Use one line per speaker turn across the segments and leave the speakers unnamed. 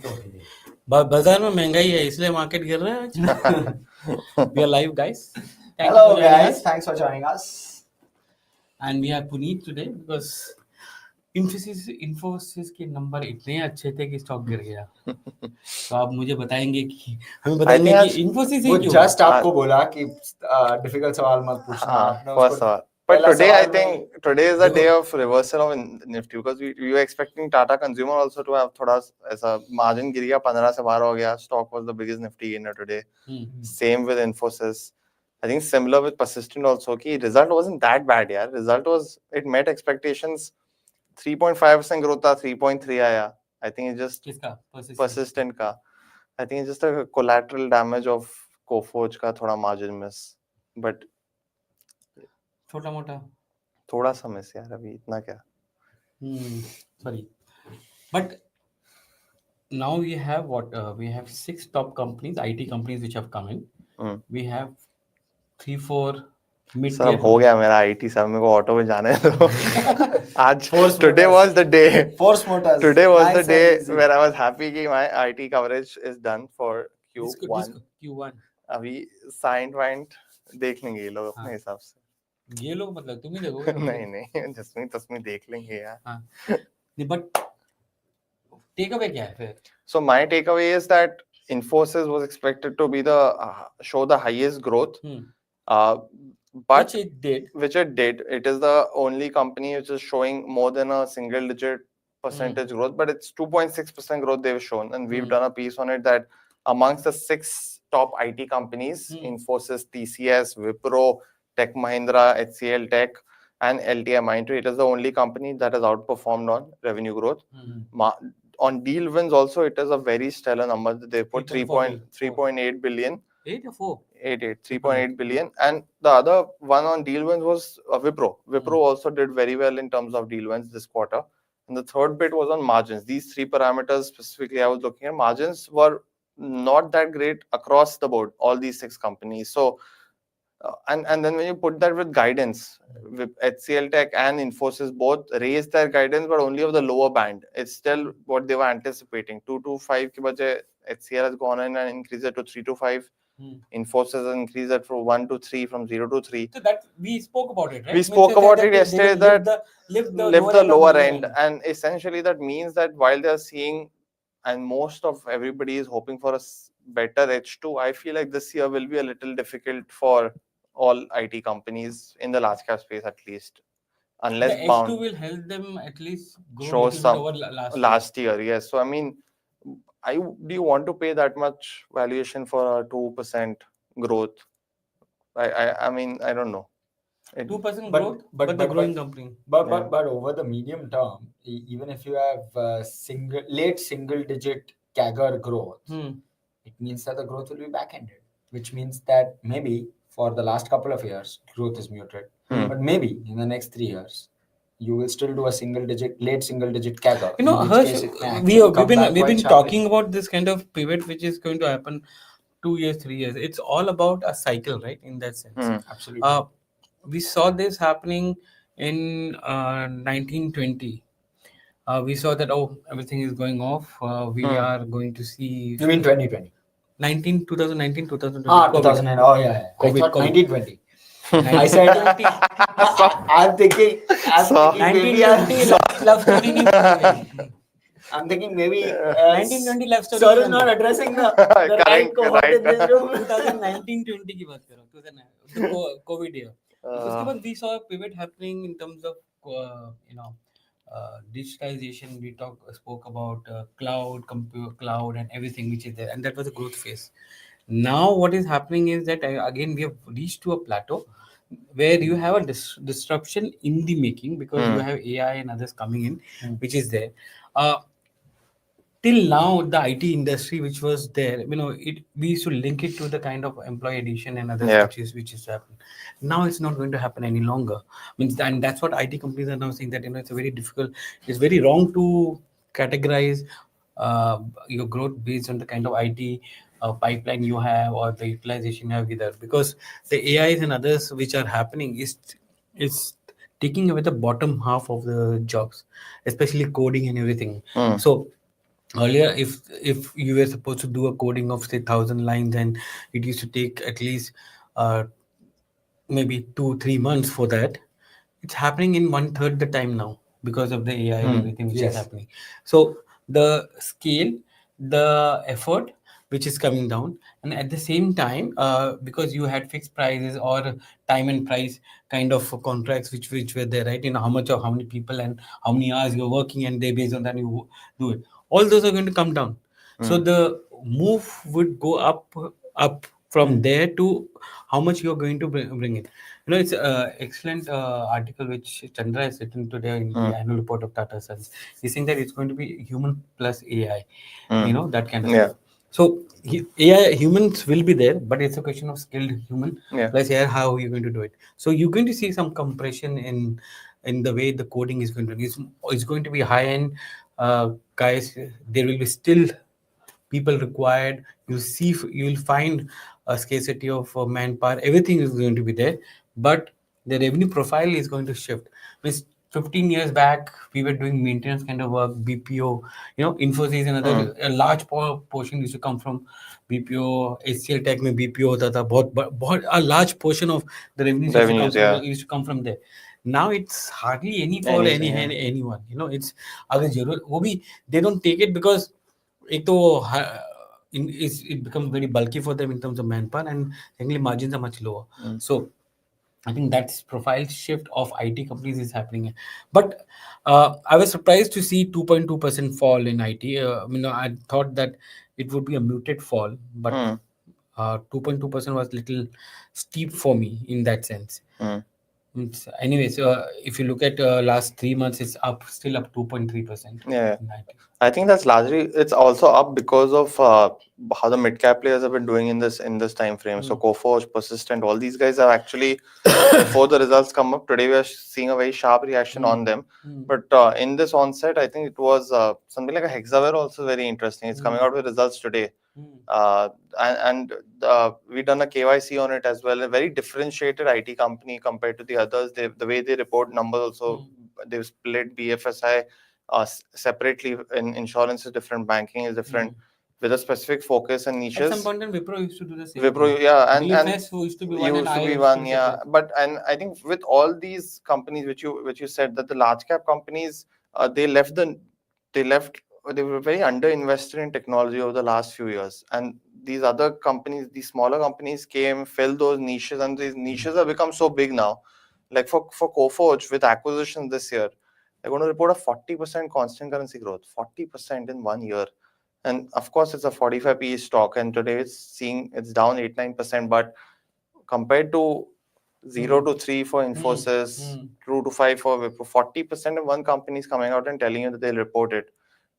बाजार में महंगाई है इसलिए मार्केट गिर रहा है आज. We are live, guys.
Hello guys, thanks for joining us.
And we have Puneet today because Infosys के नंबर इतने अच्छे थे कि स्टॉक गिर गया. तो आप मुझे बताएंगे कि हमें बताएंगे कि Infosys ही क्यों.
जस्ट आपको बोला कि डिफिकल्ट सवाल मत पूछना. आपने उसको
But today, I think today is a day of reversal of Nifty because we were expecting Tata Consumer also to have थोड़ा ऐसा margin गिर गया 15 से बाहर हो गया. Stock was the biggest Nifty gainer today. Same with Infosys. I think similar with Persistent also. कि result wasn't that bad यार. Result was it met expectations. 3.5% growth था 3.3 आया. I think it's just Persistent का. I think it's just a collateral damage of Coforge का थोड़ा margin miss. But
छोटा मोटा
थोड़ा सा मिस यार अभी इतना क्या.
Sorry, but now we have we have 6 top companies, IT companies which have come in. We have 3-4 mid
सब हो गया मेरा IT सब मेरे को ऑटो में जाना है तो आज today was the day.
Force motors.
Today was the day where I was happy कि my IT coverage is done for
Q1.
अभी साइंट वाइंट देख लेंगे ये लोग अपने हिसाब से.
ये लोग मतलब तुम ही देखोगे.
नहीं जसमीन देख लेंगे यार.
नहीं बट टेक अवे क्या है फिर.
So my takeaway is that Infosys was expected to be show the highest growth. But which it did. It is the only company which is showing more than a single digit percentage growth, but it's 2.6% growth they've shown, and we've done a piece on it that amongst the 6 top IT companies, Infosys, TCS, Wipro, Tech Mahindra, HCL Tech, and LTIMindtree, it is the only company that has outperformed on revenue growth. On deal wins also, it is a very stellar number. They put 3.8 billion.
8 or 4?
3.8 billion. And the other one on deal wins was Wipro. Wipro also did very well in terms of deal wins this quarter. And the third bit was on margins. These 3 parameters specifically I was looking at. Margins were not that great across the board, all these 6 companies. So, and then when you put that with guidance, with HCL Tech and Infosys both raised their guidance, but only of the lower band. It's still what they were anticipating. 2 to 5 ke baje HCL has gone in and increased it to 3 to 5. Infosys has increased it from 1 to 3, from 0 to 3.
So that we spoke about it, right?
We spoke about it yesterday that lift the lower end. And essentially that means that while they are seeing, and most of everybody is hoping for a better H2, I feel like this year will be a little difficult for all IT companies in the large cap space at least, unless
the H2 will help them at least
show some over last year. Yes. So I mean, do you want to pay that much valuation for a 2% growth? I mean, I don't know.
2% growth, but the growing company.
But over the medium term, even if you have late single digit CAGR growth, it means that the growth will be back-ended, which means that maybe for the last couple of years, growth is muted. But maybe in the next 3 years, you will still do a late single digit CAGR.
You know, Hersh, we've been talking about this kind of pivot, which is going to happen 2 years, 3 years. It's all about a cycle, right? In that sense.
Absolutely.
We saw this happening in 1920. We saw that, everything is going off. We are going to see...
You mean 2020?
2019, 2020.
2009. Oh, yeah.
COVID,
I thought
COVID.
1920. I said 20. I'm thinking maybe
love story.
I'm thinking maybe
1920 love story.
Sir is not addressing the right cohort in this room.
2019-20 की बात कर रहा हूँ. The COVID year. उसके बाद we saw a pivot happening in terms of digitization. We spoke about cloud and everything which is there, and that was a growth phase. Now what is happening is that again we have reached to a plateau where you have a disruption in the making because you have AI and others coming in, which is there. Till now, the IT industry, which was there, we used to link it to the kind of employee addition and other which is happening. Now it's not going to happen any longer. And that's what IT companies are now saying that it's a very difficult. It's very wrong to categorize your growth based on the kind of IT pipeline you have or the utilization you have either, because the AIs and others which are happening is taking away the bottom half of the jobs, especially coding and everything. So Earlier, if you were supposed to do a coding of say 1,000 lines, and it used to take at least uh, maybe 2-3 months for that, it's happening in one third the time now because of the AI and everything which is
Yes.
happening. So the scale, the effort which is coming down, and at the same time, because you had fixed prices or time and price kind of contracts which were there, right? How much or how many people and how many hours you're working, and they based on that you do it. All those are going to come down. So the move would go up from there to how much you're going to bring it. It's an excellent article which Chandra has written today in the annual report of Tata Sons. He's saying that it's going to be human plus AI, that kind of stuff. So AI humans will be there, but it's a question of skilled human plus AI. How are you going to do it? So you're going to see some compression in the way the coding is going to be. It's going to be high end guys. There will be still people required. You'll find a scarcity of manpower. Everything is going to be there, but the revenue profile is going to shift. Means 15 years back we were doing maintenance kind of work, BPO. Infosys and other a large portion used to come from BPO. HCL Tech में BPO होता था बहुत a large portion of the revenues used to come from there. Now it's hardly any for anyone. It's अगर जरूरत वो भी they don't take it because एक तो it becomes very bulky for them in terms of manpower, and secondly margins are much lower. So I think that profile shift of IT companies is happening. But I was surprised to see 2.2% fall in IT. I thought that it would be a muted fall, but 2.2% was little steep for me in that sense. Anyways, if you look at last 3 months, it's still up 2.3%.
Yeah. I think that's largely, it's also up because of how the mid cap players have been doing in this time frame. So Coforge, Persistent, all these guys are actually before the results come up today, we are seeing a very sharp reaction on them. But in this onset, I think it was something like a Hexaware also very interesting. It's coming out with results today. And we done a KYC on it as well. A very differentiated IT company compared to the others. The way they report numbers also, they've split BFSI separately. In insurance is different, banking is different, with a specific focus and niches.
At some point, Wipro used to do the same.
Wipro, yeah, and
BFS used to be one,
used to be one, yeah. But and I think with all these companies, which you said that the large cap companies, they were very under invested in technology over the last few years, and these other companies, these smaller companies came, filled those niches, and these niches have become so big now. Like for Coforge with acquisitions this year, they're going to report a 40% constant currency growth, 40% in 1 year. And of course, it's a 45 PE stock, and today it's down 8-9%. But compared to 0 to 3 for Infosys, 2 to 5 for Wipro, 40% of one company is coming out and telling you that they'll report it.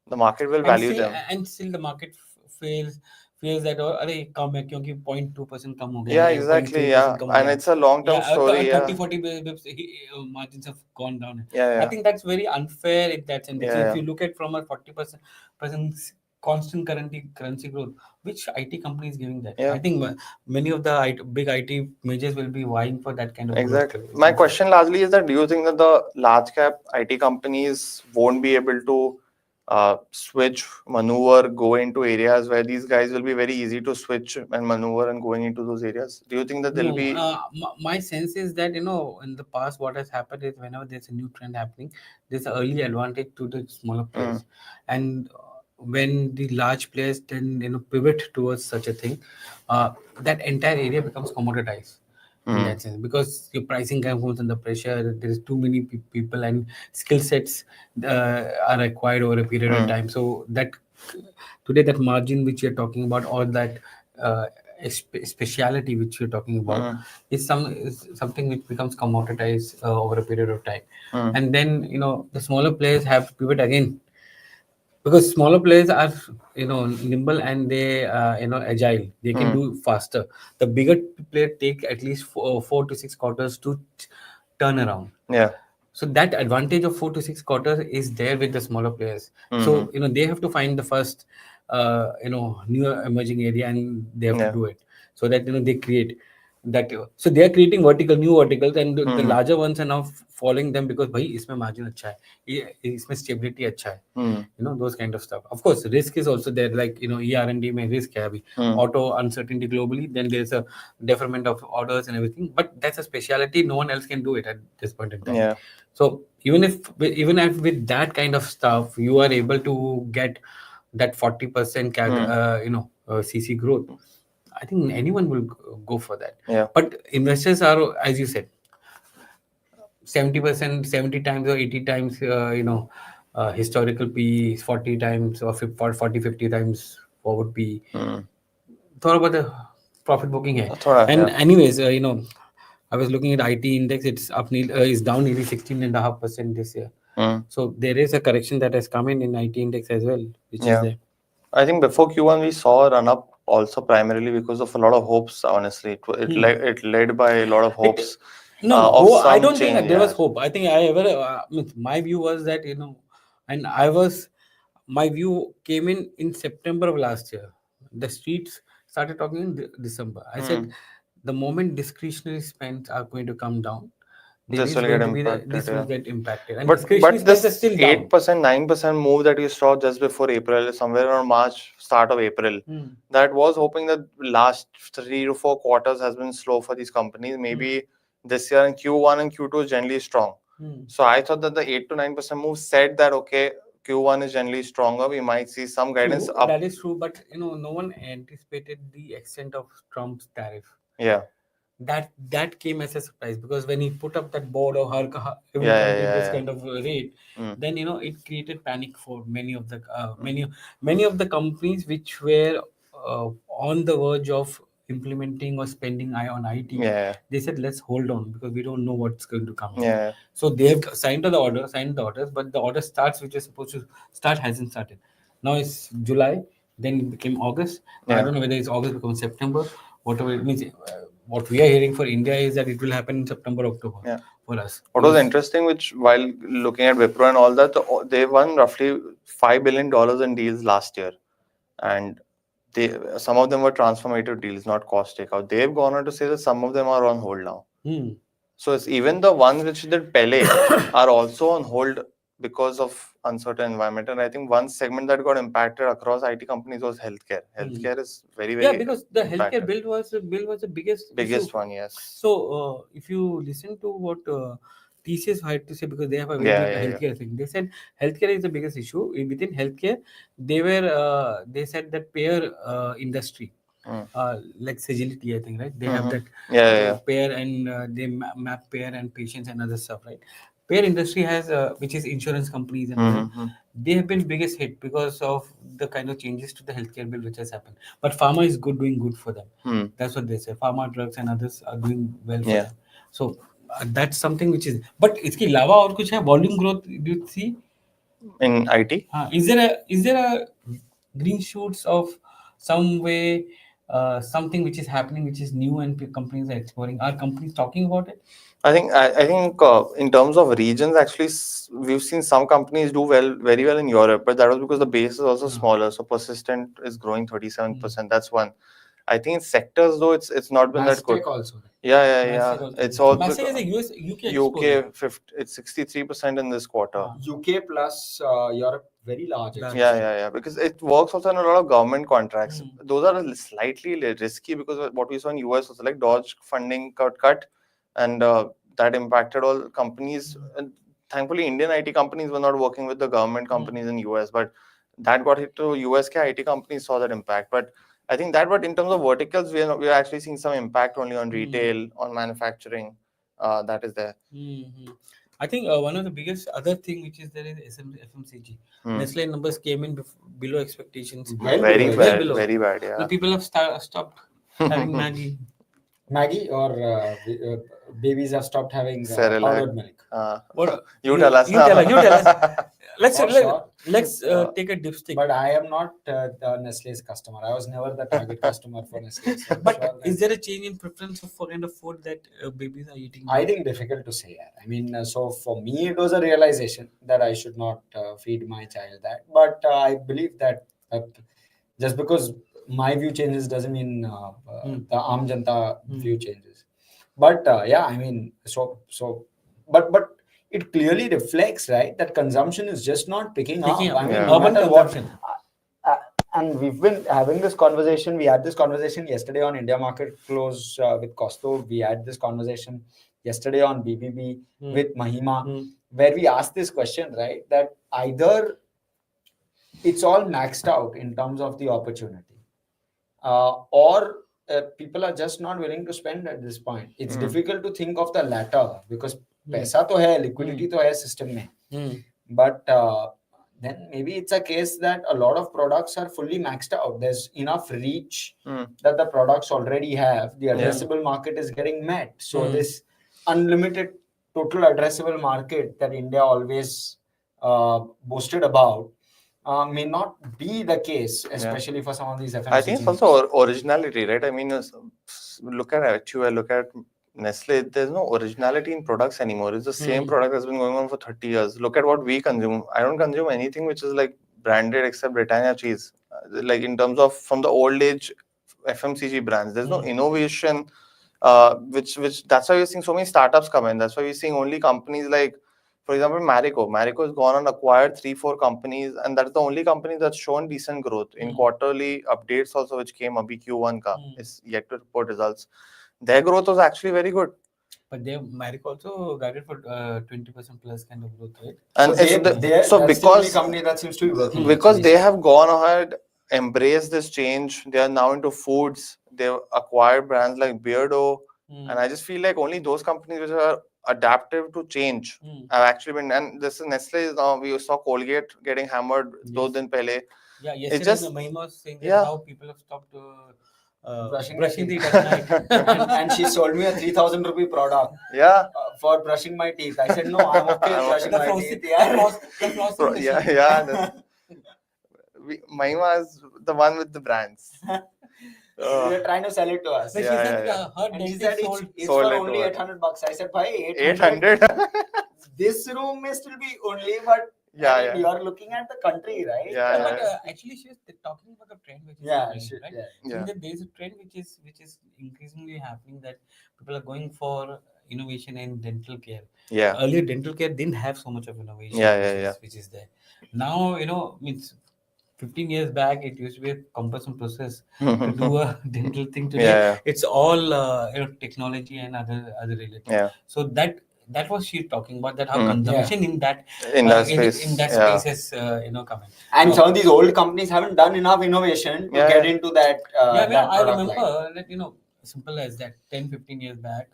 The market will value them.
And still the market feels that अरे कम है क्योंकि 0.2% कम हो गया.
Yeah, exactly. Yeah, and it's a long-term story.
30-40 bips margins have gone down.
Yeah.
I think that's very unfair in that sense. If you look at from a 40% constant currency growth, which IT company is giving that? I think many of the big IT majors will be vying for that kind of
exactly
growth.
My question largely is that, do you think that the large cap IT companies won't be able to switch, maneuver, go into areas where these guys will be very easy to switch and maneuver and going into those areas? Do you think that there'll be...
my sense is that, in the past, what has happened is whenever there's a new trend happening, there's an early advantage to the smaller players. And when the large players then pivot towards such a thing, that entire area becomes commoditized. In that sense, because your pricing comes under pressure, there is too many people and skill sets are required over a period of time. So that today, that margin which you're talking about, or that speciality which you're talking about, is something which becomes commoditized over a period of time. And then the smaller players have to pivot again, because smaller players are nimble, and they agile. They can do faster. The bigger player take at least 4 to 6 quarters to turn around. So that advantage of 4 to 6 quarters is there with the smaller players. So they have to find the first new emerging area, and they have to do it, so that they create. So they are creating new verticals, and the larger ones are now following them because bhai isme margin acha hai, isme stability acha hai, those kind of stuff. Of course risk is also there, like ER&D mein risk hai abhi, auto uncertainty globally, then there's a deferment of orders and everything, but that's a speciality, no one else can do it at this point in time. So even if with that kind of stuff you are able to get that 40% CC growth, I think anyone will go for that. But investors are, as you said, 70%, 70 times or 80 times, historical P, 40 times or 40, 50 times forward P. Thought about the profit booking hai. And anyways, I was looking at IT index, it's is down nearly 16.5% this year. So there is a correction that has come in IT index as well, which is there.
I think before Q1 we saw a run up also primarily because of a lot of hopes. Honestly, it led by a lot of hopes.
I don't think there was hope. I think my view was that and my view came in September of last year. The streets started talking in December. I said the moment discretionary spends are going to come down, this will get impacted. And
but this 8%, 9% move that you saw just before April, somewhere around March, start of April, that was hoping that last 3 to 4 quarters has been slow for these companies. Maybe this year in Q1 and Q2 is generally strong. So I thought that the 8 to 9% move said that okay, Q1 is generally stronger. We might see some guidance up.
That is true, but no one anticipated the extent of Trump's tariff. That came as a surprise, because when he put up that board of every country this kind of rate, then it created panic for many of the companies which were on the verge of implementing or spending on IT. They said let's hold on because we don't know what's going to come. So they have signed the orders, but the order starts which is supposed to start hasn't started. Now it's July, then it became August. I don't know whether it's August becomes September, whatever it means. What we are hearing for India is that it will happen in September, October for us.
What was interesting, which while looking at Wipro and all that, they won roughly $5 billion in deals last year. And some of them were transformative deals, not cost takeout. They've gone on to say that some of them are on hold now. So it's even the ones which did Pele are also on hold because of uncertain environment. And I think one segment that got impacted across IT companies was healthcare. Healthcare is very
because the healthcare bill was the biggest issue.
One, yes.
So if you listen to what TCS had to say, because they have a very big healthcare thing, they said healthcare is the biggest issue. Within healthcare, they said that payer industry, like Sagility, I think, right? They have that payer, and they map payer and patients and other stuff, right? Payer industry has which is insurance companies, and they have been biggest hit because of the kind of changes to the healthcare bill which has happened. But pharma is doing good for them. That's what they say. Pharma, drugs and others are doing well for them. So that's something which is. But इसके अलावा और कुछ है? Volume growth, do you see
in IT?
Is there a green shoots of some way, something which is happening, which is new and companies are exploring? Are companies talking about it?
I think in terms of regions, actually, we've seen some companies do very well in Europe, but that was because the base is also smaller. So Persistent is growing 37%. That's one. I think in sectors though, it's not been that good.
Also.
It's all
is a UK
it's 63% in this quarter.
UK plus Europe, very large.
Because it works also in a lot of government contracts. Those are slightly risky because what we saw in US was like Dodge funding cut, and that impacted all companies. And thankfully, Indian IT companies were not working with the government companies in US, but that got hit to US IT companies saw that impact. But I think but in terms of verticals, we are actually seeing some impact only on retail, on manufacturing. That is there.
I think one of the biggest other thing which is there is FMCG. Nestle numbers came in below expectations.
Very bad. Yeah.
The people have stopped having
Maggie or babies have stopped having powdered milk.
You tell us.
Let's take a dipstick.
But I am not the Nestle's customer. I was never the target customer for Nestle. So
but is there a change in preference for kind of food that babies are eating?
I think difficult to say. I mean, so for me, it was a realization that I should not feed my child that. But I believe that just because my view changes doesn't mean the Aam Janta view changes. But yeah, I mean, but it clearly reflects, right, that consumption is just not picking up. I mean, no
urban
matter
consumption.
And we've been having this conversation. We had this conversation yesterday on India Market Close with Costo. We had this conversation yesterday on BBB with Mahima, where we asked this question, right, that either it's all maxed out in terms of the opportunity, or people are just not willing to spend at this point. It's difficult to think of the latter because paisa to hai, liquidity to hai system mein. But then maybe it's a case that a lot of products are fully maxed out. There's enough reach that the products already have. The addressable market is getting met. So this unlimited total addressable market that India always boasted about may not be the case, especially for some of these FMCG.
I think it's also originality, right? I mean, look at HUL, look at Nestle. There's no originality in products anymore. It's the same product that's been going on for 30 years. Look at what we consume. I don't consume anything which is like branded except Britannia cheese. Like in terms of from the old age FMCG brands, there's no innovation. Which that's why we're seeing so many startups come in. That's why we're seeing only companies like, for example, Marico. Marico has gone and acquired 3-4 companies, and that's the only company that's shown decent growth in quarterly updates also, which came abhi Q1 ka is yet to report results. Their growth was actually very good.
But they Marico also guided for 20% plus kind of growth, right?
And
so that's the only company that seems to be working.
Because they have gone ahead, embraced this change. They are now into foods. They've acquired brands like Beardo. And I just feel like only those companies which are adaptive to change have actually been. And this is Nestle. Now we saw Colgate getting hammered 2 days pehle.
Yeah, yesterday Mahima was saying that how people have stopped brushing teeth at night.
and she sold me a 3,000 rupee product.
Yeah.
For brushing my teeth. I said, no, I'm okay with brushing my teeth.
Yeah. Mahima is the one with the brands.
They're trying to sell it to us.
She said her dentist
it's for only $800. I said, bhai,
800.
This room may still be only, but I mean, you are looking at the country, right?
But actually, she's talking about the trend which is happening, right? So there is a trend which is increasingly happening, that people are going for innovation in dental care. Earlier, dental care didn't have so much of innovation, which is there. Now, means 15 years back, it used to be a cumbersome process to do a dental thing. Today, it's all technology and other related. So that was she talking about, that how consumption in that space has come in.
And some of these old companies haven't done enough innovation to get into that.
I remember that simple as that 10-15 years back.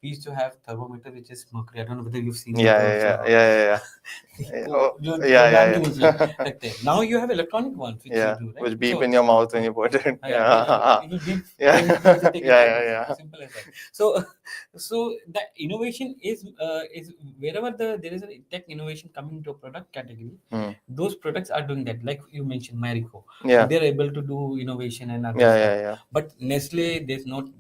We used to have thermometer which is mercury. I don't know whether you've seen it.
Yeah.
Now you have electronic ones which you do, right?
Which beep in your mouth when you put it.
It will beep. Simple as that. So the innovation is wherever there is a tech innovation coming into a product category, those products are doing that. Like you mentioned, Marico. They're able to do innovation and other stuff. But Nestle, there's no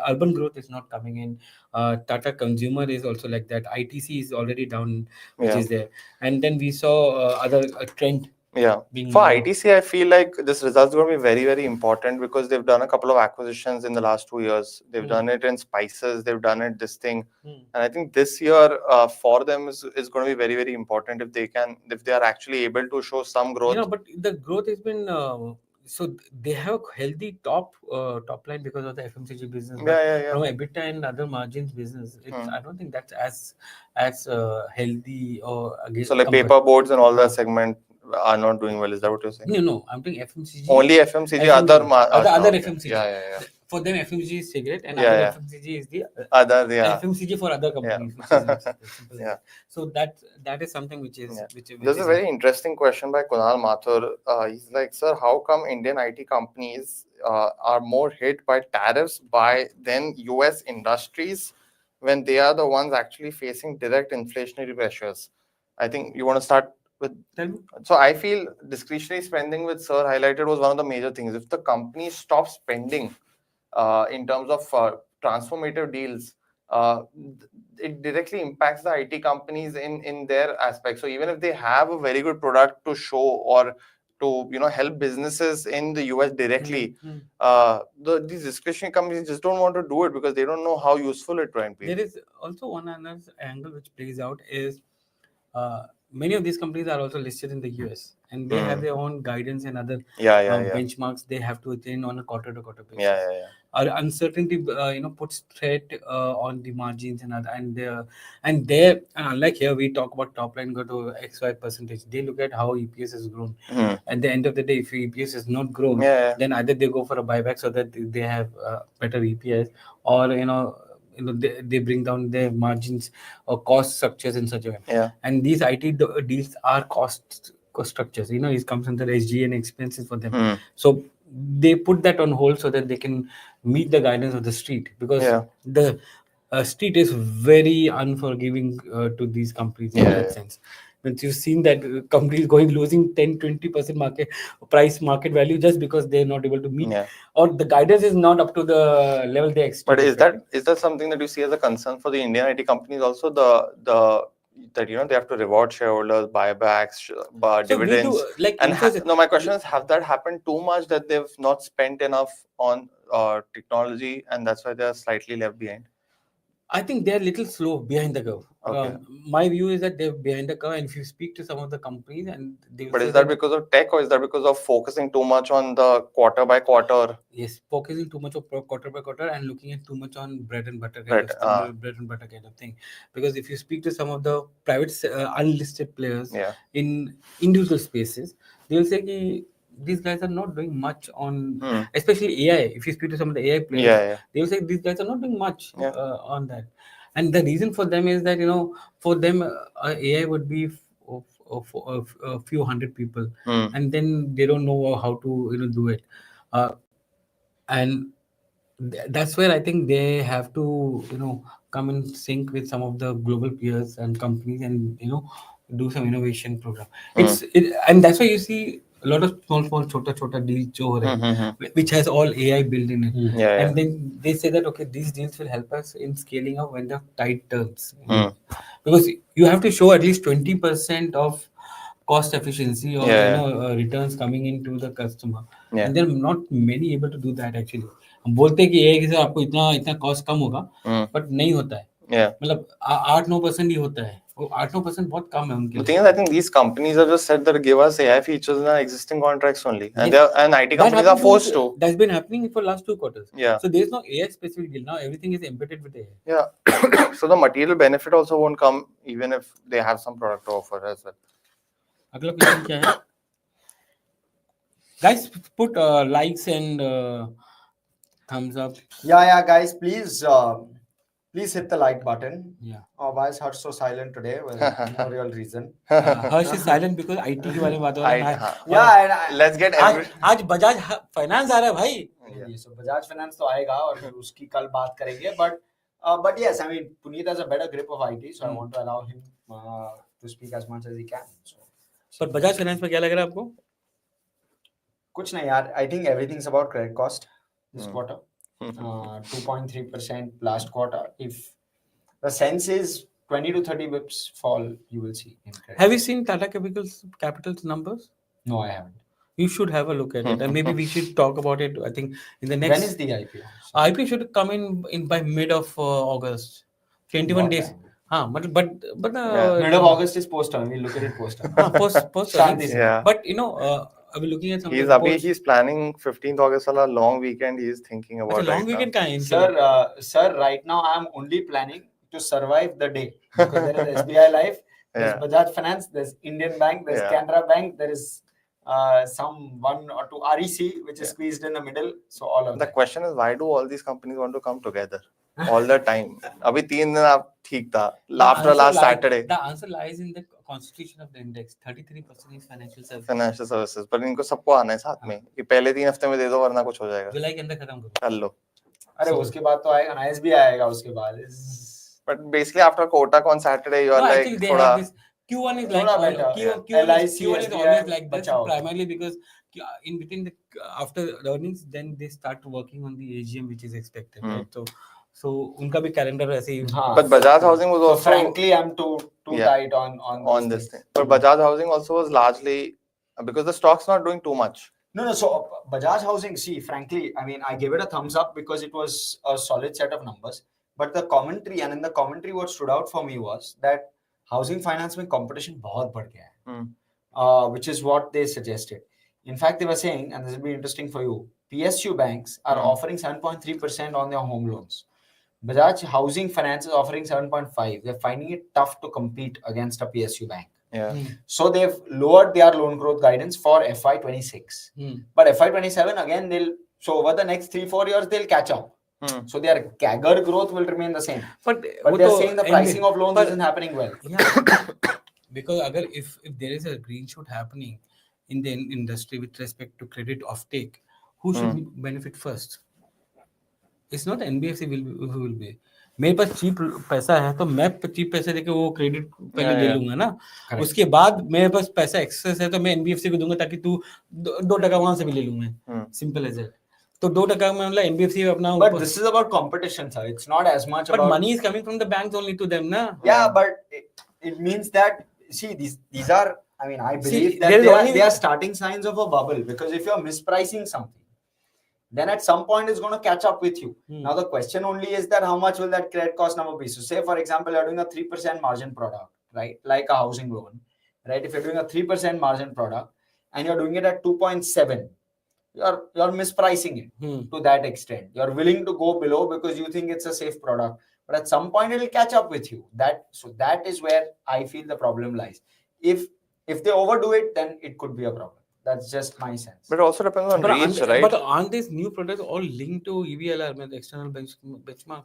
urban growth is not coming in. Tata Consumer is also like that. ITC is already down, which is there. And then we saw other trend.
For ITC, I feel like this result is going to be very, very important because they've done a couple of acquisitions in the last 2 years. They've done it in spices. They've done it this thing. And I think this year for them is going to be very, very important if they are actually able to show some growth.
But the growth has been... so they have a healthy top line because of the FMCG business. From EBITDA and other margins business, I don't think that's as healthy or against.
So like paper boards and all that segment are not doing well. Is that what you're saying?
No. I'm doing FMCG.
Other
FMCG. For them, FMCG is cigarette, and other FMCG is the FMCG for other companies. So that is something which is.
There's a very interesting question by Kunal Mathur. He's like, sir, how come Indian IT companies are more hit by tariffs than US industries when they are the ones actually facing direct inflationary pressures? I think you want to start with. So I feel discretionary spending, which sir highlighted, was one of the major things. If the company stops spending in terms of transformative deals, it directly impacts the IT companies in their aspect. So even if they have a very good product to show or to help businesses in the US directly, these discretionary companies just don't want to do it because they don't know how useful it might be.
There is also one another angle which plays out is many of these companies are also listed in the US, and they have their own guidance and other benchmarks they have to attain on a quarter-to-quarter basis. Our uncertainty, puts threat on the margins and other, and there, unlike here, we talk about top line go to XY percentage. They look at how EPS has grown. At the end of the day, if EPS has not grown, then either they go for a buyback so that they have better EPS, or they bring down their margins or cost structures in such a way. And these IT deals are cost structures. It comes under SG&A expenses for them. So they put that on hold so that they can meet the guidance of the street, because the street is very unforgiving to these companies in that sense. When you've seen that companies losing 10-20% market value just because they're not able to meet, or the guidance is not up to the level they expect.
But is that something that you see as a concern for the Indian IT companies also, that they have to reward shareholders, buybacks, dividends? My question is, have that happened too much that they've not spent enough on technology, and that's why they're slightly left behind?
I think they're a little slow behind the curve. My view is that they're behind the curve, and if you speak to some of the companies, and they will
But is that because of tech, or is that because of focusing too much on the quarter by quarter?
Yes, focusing too much on quarter by quarter and looking at too much on bread and butter kind of thing. Because if you speak to some of the private unlisted players in individual spaces, they'll say that these guys are not doing much on, especially AI. If you speak to some of the AI players, they will say these guys are not doing much on that. And the reason for them is that, for them, AI would be a few hundred people, and then they don't know how to do it. And that's where I think they have to, come in sync with some of the global peers and companies, and do some innovation program. And that's why you see a lot of small chota deals which has all AI built in it. And then they say that, okay, these deals will help us in scaling up when the tide turns. Because you have to show at least 20% of cost efficiency or returns coming into the customer. And there are not many able to do that actually. हम बोलते हैं कि AI के साथ आपको इतना cost कम होगा, but नहीं होता है. मतलब 8-9% ही होता है. 8-9% बहुत कम है उनके लिए.
I think these companies have just said that give us AI features in our existing contracts only, and IT companies are forced to.
That's been happening for last 2 quarters. So there's no AI specific deal now. Everything is embedded with AI.
So the material benefit also won't come even if they have some product to offer as well.
अगला question क्या है? Guys, put likes and thumbs up.
Yeah, guys, please hit the like button.
Yeah.
Why is Hersh so silent today? Well, no real reason.
Hersh is silent because IT के बारे में बात हो रहा है.
Yeah,
let's get
आज Bajaj finance आ रहा है भाई.
So Bajaj Finance तो आएगा और उसकी कल बात करेंगे. But yes, I mean, Puneet has a better grip of IT, so I want to allow him to speak as much as he can.
So Bajaj Finance में क्या लग रहा है आपको?
कुछ नहीं यार. I think everything's about credit cost this quarter. 2.3% last quarter. If the sense is 20 to 30 bips fall, you will see in credit.
Have you seen Tata Capital's numbers?
No, I haven't.
You should have a look at it, and maybe we should talk about it. I think in the next.
When is the IPO?
IPO should come in by mid of August. 21 days. But
mid of August is post term. We'll look at it post term.
Post term. But I was looking at some.
He's planning 15th August a long weekend. He's thinking about.
Long weekend kind.
Sir, right now I'm only planning to survive the day because there is SBI Life, there's Bajaj Finance, there's Indian Bank, there's Canara Bank, there is some 1 or 2 REC which is squeezed in the middle. So all of
the question is, why do all these companies want to come together all the time? Abhi 3 din aap theek tha after last Saturday.
The answer lies in the constitution of the index. 33% is financial
services. पर इनको सबको आना है साथ में. ये पहले 3 हफ्ते में दे दो वरना कुछ हो जाएगा.
जुलाई के अंदर खत्म करो.
कर लो.
अरे उसके बाद तो आएगा ना, SBI आएगा उसके बाद.
But basically after Kotak on Saturday, you are like thoda.
Q1 is like Q1 is always like this, primarily because in between after the earnings, then they start working on the AGM which is expected. Right? So unka bhi calendar ऐसे ही.
But Bajaj Housing was also.
Frankly, I'm too tight on
this thing. But Bajaj Housing also was largely because the stock's not doing too much.
No. So Bajaj Housing, see, frankly, I mean, I gave it a thumbs up because it was a solid set of numbers. But the commentary, and in the commentary, what stood out for me was that housing finance में competition बहुत बढ़ गया है, which is what they suggested. In fact, they were saying, and this will be interesting for you, PSU banks are offering 7.3% on their home loans. Bajaj Housing Finance is offering 7.5. They're finding it tough to compete against a PSU bank.
Yeah.
So they've lowered their loan growth guidance for FY26. But FY27 again, so over the next 3-4 years they'll catch up. So their CAGR growth will remain the same. But they're saying the pricing of loans isn't happening well.
Yeah. Because if there is a green shoot happening in the industry with respect to credit offtake, who should benefit first? It's not NBFC who will be. मेरे पास cheap पैसा है तो मैं cheap पैसे देके वो credit पहले ले लूंगा ना. उसके बाद मेरे पास पैसा एक्सेस है तो मैं एनबीएफसी को दूंगा ताकि तू 2% वहां से भी ले लूंगा. Simple as that. तो 2% में मतलब एनबीएफसी अपना.
But this is about competition, sir. It's not as much
but
about.
But money is coming from the banks only to them, na.
Yeah, but it means that these are. I mean, I believe that they are starting signs of a bubble, because if you are mispricing something, then at some point it's going to catch up with you. Now the question only is that how much will that credit cost number be? So say for example you're doing a 3% margin product, right? Like a housing loan, right? If you're doing a 3% margin product and you're doing it at 2.7, you're mispricing it to that extent. You're willing to go below because you think it's a safe product, but at some point it'll catch up with you. That is where I feel the problem lies. If they overdo it, then it could be a problem. That's just my sense.
But it also depends on reach, right?
But aren't these new products all linked to EBLR, the external benchmark?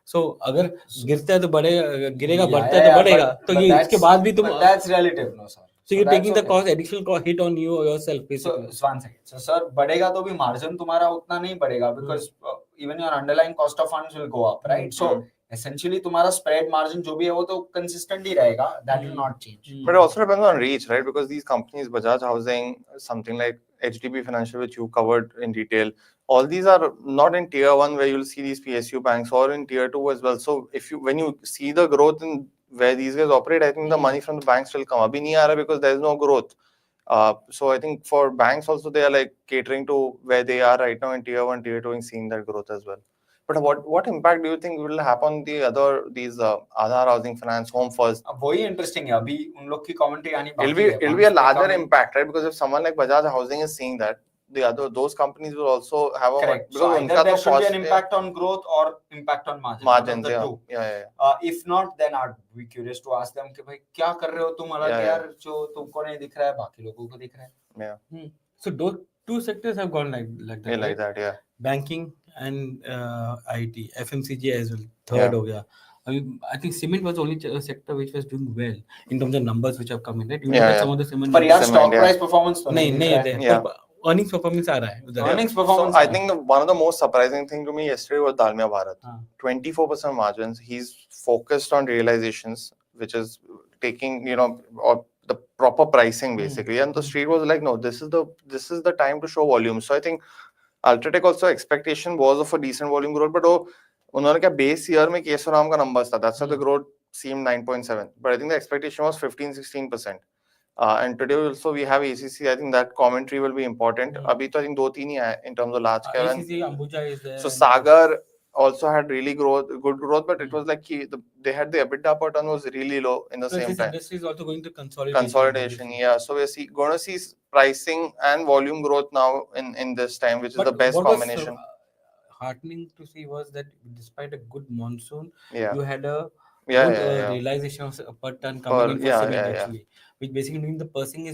So अगर गिरता है तो बढ़ेगा, गिरेगा बढ़ता है तो बढ़ेगा. तो ये इसके बाद भी तुम.
But that's relative, no sir.
So you're taking the cost, additional cost hit on you yourself, basically.
So one second. So sir, बढ़ेगा तो भी margin तुम्हारा उतना नहीं बढ़ेगा, because even your underlying cost of funds will go up, right? So essentially तुम्हारा spread margin जो भी है वो तो consistent ही रहेगा. That will not change.
But it also depends on reach, right? Because these companies, Bajaj Housing, something like HDB Financial, which you covered in detail, all these are not in tier 1 where you'll see these PSU banks, or in tier 2 as well. So when you see the growth in where these guys operate, I think the money from the banks will come. Abhi nahi aa raha because there is no growth. So I think for banks also, they are like catering to where they are right now in tier 1, tier 2, and seeing that growth as well. But what impact do you think will happen on these Aadhar Housing Finance, Home First?
वही interesting है. अभी उन लोग की commentary आनी बाकी
है. It'll be a larger impact, right? Because if someone like Bajaj Housing is seeing that, those companies will also have
correct. So either there should be an impact on growth or impact on margin.
Margins,
yeah. If not, then I'd be curious to ask them कि भाई क्या कर रहे हो तुम, अलग यार जो तुमको नहीं दिख रहा है बाकी लोगों को दिख रहा है.
Yeah.
So those two sectors have gone like that.
Yeah, like that, yeah.
Banking and IT, FMCG as well. Third हो गया. I think cement was the only sector which was doing well in terms of numbers which have come in, right? You look at some of the cement.
But यार stock price performance तो
नहीं है. Earnings performance आ रहा है.
Earnings performance.
So I think one of the most surprising thing to me yesterday was Dalmia Bharat. 24% margins. He's focused on realizations, which is taking, or the proper pricing basically. And the street was like, no, this is the time to show volume. So I think Ultratech also expectation was of a decent volume growth, but उन्होंने क्या base year में केशवराम का numbers था. That's why the growth seemed 9.7. But I think the expectation was 15-16%. And today also we have ACC. I think that commentary will be important. Abhi to I think 2-3 ही है in terms of large cap.
ACC, Ambuja is there.
So Sagar also had really good growth, but it was like they had the EBITDA per ton was really low in the same time.
This is also going to
consolidation. Yeah. So we're going to see pricing and volume growth now in this time, which is the best combination.
Heartening to see was that despite a good monsoon,
you
had a good realization of per ton coming in for cement actually, which basically means the pricing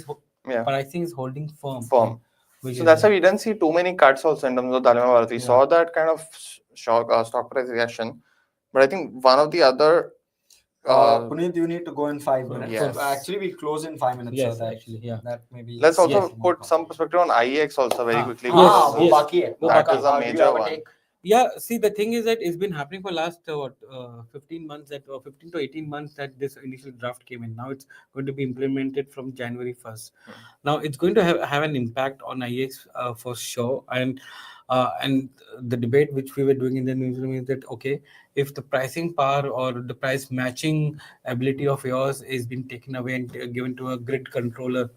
is holding firm.
So that's why we didn't see too many cuts also in terms of Dalmia Bharat. We saw that kind of stock price reaction, but I think one of the other.
Puneet, you need to go in 5 minutes.
Yes.
So actually, we'll close in 5 minutes.
Yes,
so that,
actually, yeah.
That maybe.
Let's also put some perspective on IEX also very quickly.
वो बाकी है.
That is a major one.
Yeah, see, the thing is that it's been happening for last 15 months, 15 to 18 months that this initial draft came in. Now it's going to be implemented from January 1st. Now it's going to have an impact on IEX for sure. And the debate which we were doing in the newsroom is that, okay, if the pricing power or the price matching ability of yours is being taken away and given to a grid controller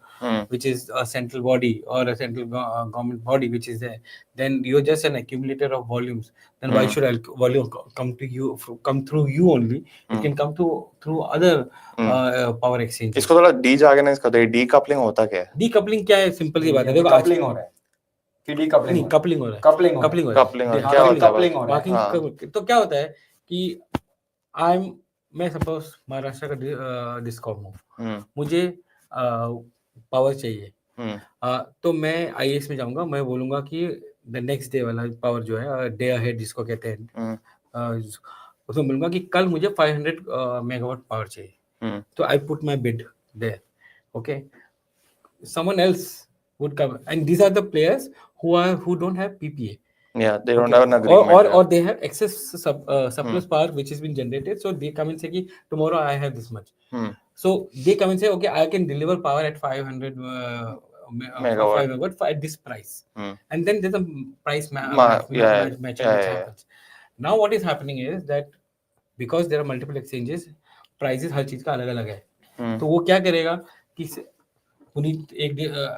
which is a central body or a central government body which is there, then you're just an accumulator of volumes. Then why should volume come to you, come through you only? It can come through other power exchanges.
इसको थोड़ा डीऑर्गेनाइज कर दो. Decoupling होता क्या है?
Decoupling क्या है? Simple सी बात है. देखो
कपलिंग हो रहा है कि डीकपलिंग
नहीं, कपलिंग हो रहा है.
कपलिंग हो
कपलिंग हो रहा है.
कपलिंग क्या होता है?
कपलिंग हो रहा है.
तो क्या होता है कि मैं सपोज महाराष्ट्र का डिस्कॉम हूँ, मुझे पावर चाहिए, तो मैं आईएएस में जाऊंगा, मैं बोलूंगा कि द नेक्स्ट डे वाला पावर जो है, डे अहेड जिसको कहते हैं, उसमें बोलूंगा कि कल मुझे 500 मेगावाट पावर चाहिए. तो I put my bid there. Okay, someone else would come, and these are the players who don't have PPA.
Yeah, they don't have an agreement.
Or they have excess surplus power which has been generated, so they come and say ki, tomorrow I have this much. So they come and say, okay, I can deliver power at 500 megawatt at this price. And then there's a price matching which happens. Now what is happening is that because there are multiple exchanges, prices हर चीज का अलग अलग है. तो वो क्या करेगा कि पुनीत एक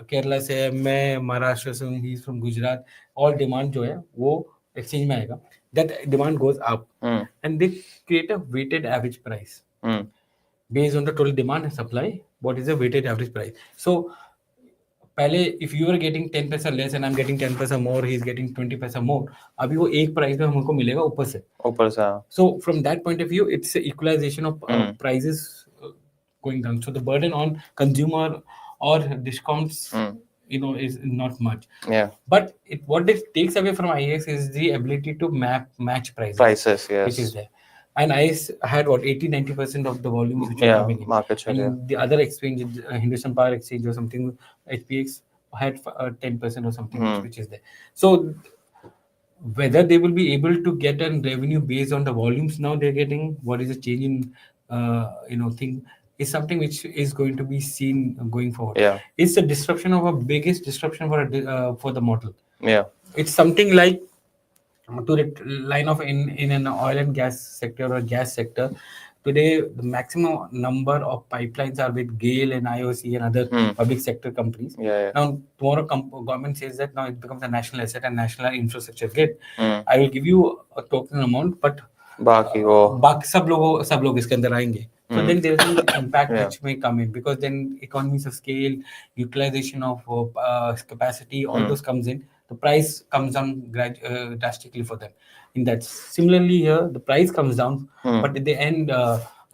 केरला से है, मैं महाराष्ट्र से हूँ, he from Gujarat, all demand जो है वो एक्सचेंज में आएगा. That demand goes up and they create a weighted average price based on the total demand and supply. What is the weighted average price? So पहले if you are getting 10 paisa less and I am getting 10 paisa more, he is getting 20 पैसा मोर, अभी वो एक price में हमको मिलेगा ऊपर से. So from that point of view it's equalisation of prices going down. So the burden on consumer or discounts, is not much.
Yeah.
But what it takes away from IEX is the ability to match prices.
Yes.
Which is there. And IEX had 80-90% of the volumes which are coming in.
Market share.
And the other exchange, Hindustan Power Exchange or something, HPX had 10% or something which is there. So whether they will be able to get a revenue based on the volumes now they're getting, what is the change in thing, is something which is going to be seen going forward.
Yeah.
It's the disruption of a biggest disruption for the model.
Yeah.
It's something like to the line of in an oil and gas sector or gas sector. Today, the maximum number of pipelines are with GAIL and IOC and other public sector companies.
Yeah.
Now, tomorrow government says that now it becomes a national asset and national infrastructure grid. I will give you a token amount, but बाकी सब लोग इसके अंदर आएंगे. So then there is an impact which may come in, because then economies of scale, utilization of capacity, all those comes in. The price comes down drastically for them. In that, similarly here, the price comes down, but at the end,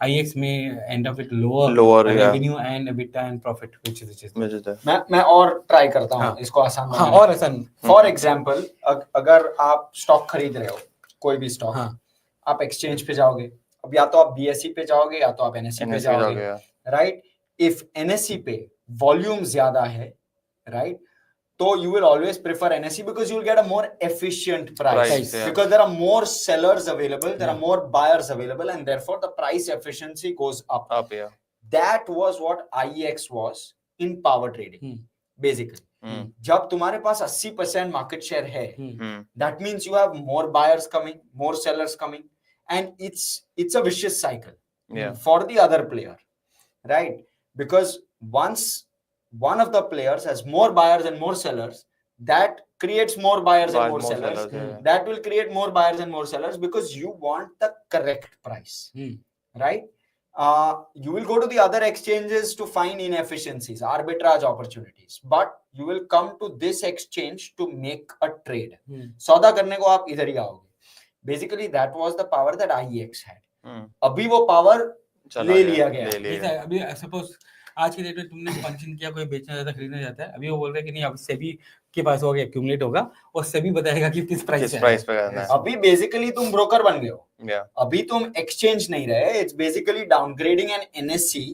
IEX may end up with lower revenue and EBITDA and profit, which is.
मैं और try करता हूँ इसको आसान बनाने.
और आसान.
For example, अगर आप स्टॉक खरीद रहे हो, कोई भी स्टॉक, आप एक्सचेंज पे जाओगे, अब या तो आप बीएसई पे जाओगे या तो आप एनएसई पे जाओगे, राइट? इफ एनएसई पे वॉल्यूम ज्यादा है, राइट, तो you will always prefer NSE because you will get a more efficient price. Because there are more sellers available, there are more buyers available, and therefore the price efficiency goes up. That was what IEX was in power trading, basically. जब तुम्हारे पास 80% market share है, that means you have more buyers coming, more sellers coming, and it's a vicious cycle for the other player, right? Because once one of the players has more buyers and more sellers, that creates more buyers and more sellers. That will create more buyers and more sellers because you want the correct price, right? You will go to the other exchanges to find inefficiencies, arbitrage opportunities, but you will come to this exchange to make a trade. सौदा करने को आप इधर ही आओगे. Basically, that was the power that IEX had. अभी वो power ले लिया गया.
अभी suppose आज की डेट में तुमने पंचिंग किया, कोई बेचना चाहता, खरीदना चाहता है, अभी वो बोल रहे हैं कि नहीं, अब सेबी के पास होगा, एक्यूमुलेट होगा और सेबी बताएगा कि किस प्राइस पे करना है.
अभी बेसिकली तुम ब्रोकर बन गए हो. अभी तुम एक्सचेंज नहीं रहे. It's basically downgrading an NSC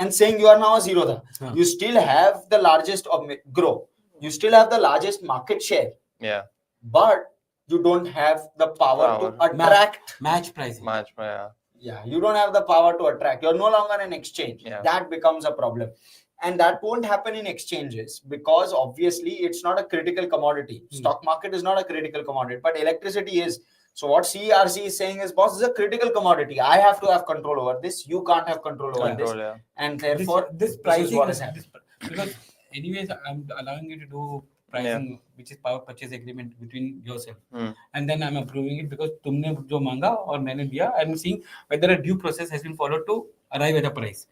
and saying you are now a zero दा. You still have the largest grow, you still have the largest market share, but you don't have the power to attract
match pricing.
You don't have the power to attract. You're no longer an exchange. That becomes a problem, and that won't happen in exchanges because obviously it's not a critical commodity. Stock market is not a critical commodity, but electricity is. So what CERC is saying is, boss, this is a critical commodity. I have to have control over this. You can't have control over this, and therefore
this pricing is because anyways, I'm allowing you to do pricing, which is power purchase agreement between yourself, and then I'm approving it because तुमने जो मांगा और मैंने दिया. I'm seeing whether a due process has been followed to arrive at a price.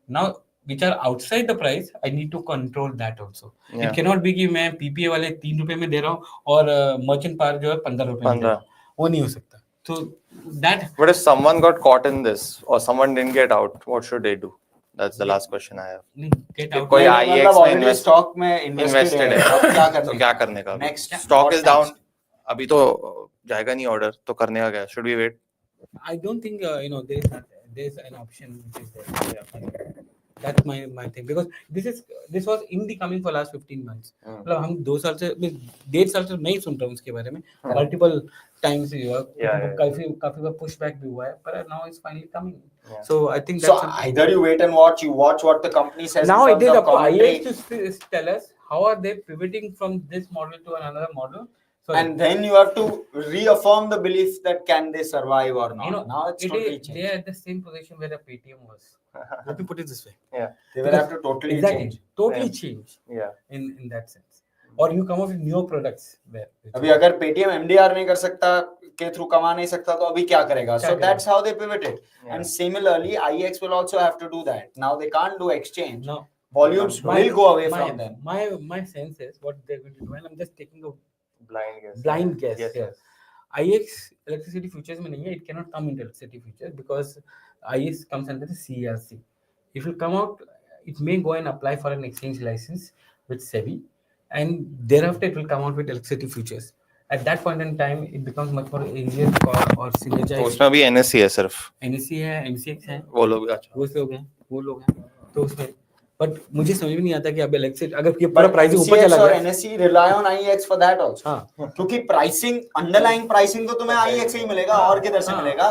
Now, which are outside the price, I need to control that also. It cannot be कि मैं PPA वाले 3 रुपए में दे रहा हूँ और merchant power जो है 15 रुपए में दे रहा हूँ. वो नहीं हो सकता. So that.
But if someone got caught in this or someone didn't get out, what should they do? That's the last question I have.
Get out.
कोई IEX में
invest stock में invested है. अब क्या करने?
तो क्या करने का?
Next.
Stock is down. अभी तो जाएगा नहीं order. तो करने का क्या? Should we wait?
I don't think there's an option which is there. That's my thing, because this was in the coming for last 15 months. मतलब हम 2 साल से 1.5 साल से नहीं सुन रहा हूँ इसके बारे में. Multiple times हुआ, काफी बार pushback भी हुआ है, but now it's finally coming. So I think that's
either you wait and watch. You watch what the company says.
Now it is up to IEX to tell us how are they pivoting from this model to another model.
And then you have to reaffirm the belief that can they survive or not. Now it's totally changed.
They are at the same position where the Paytm was. Let me put it this way.
They will have to totally change.
Totally change. In that sense. Or you come up with new products there.
अभी अगर Paytm MDR नहीं कर सकता, के through कमा नहीं सकता, तो अभी क्या करेगा? So that's how they pivoted. And similarly, IEX will also have to do that. Now they can't do exchange.
No.
Volumes will go away from them.
My sense is what they're going to do, and I'm just taking a
blind guess.
Yes. IEX electricity futures में नहीं है. It cannot come into electricity futures because IEX comes under the CERC. If you come out, it may go and apply for an exchange license with SEBI, and thereafter it will come out with electricity futures. At that point in time, it becomes much more easier or synergize.
तो उसमें भी NSE है सिर्फ.
NSE है, MCX है.
वो लोग
हैं. तो उसमें बट मुझे समझ में नहीं आता कि अब इलेक्ट्रिक अगर ये पूरा प्राइसिंग ऊपर चला गया,
NSE rely on IEX for that also. क्योंकि प्राइसिंग अंडरलाइंग प्राइसिंग तो तुम्हें IEX से ही मिलेगा और किधर से मिलेगा.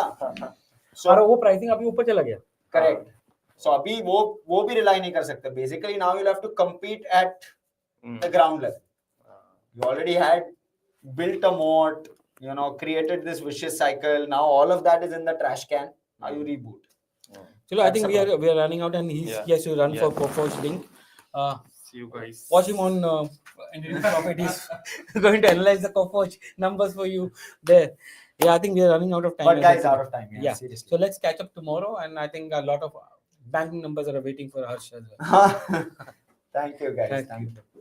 और वो प्राइसिंग अभी ऊपर चला गया.
करेक्ट. सो अभी वो भी रिलाई नहीं कर सकते. Basically now you have to compete at the ground level. You already had built a moat, created this vicious cycle. Now all of that is in the trash can. Now you reboot.
So I think we are running out, and he has to run for Coforge link.
See you guys.
Watch him on NDTV Profit. He's going to analyze the Coforge numbers for you there. Yeah, I think we are running out of time.
But guys, out of time. Yeah.
Seriously. So let's catch up tomorrow, and I think a lot of banking numbers are waiting for Hersh as well.
Thank you, guys.
Thank you.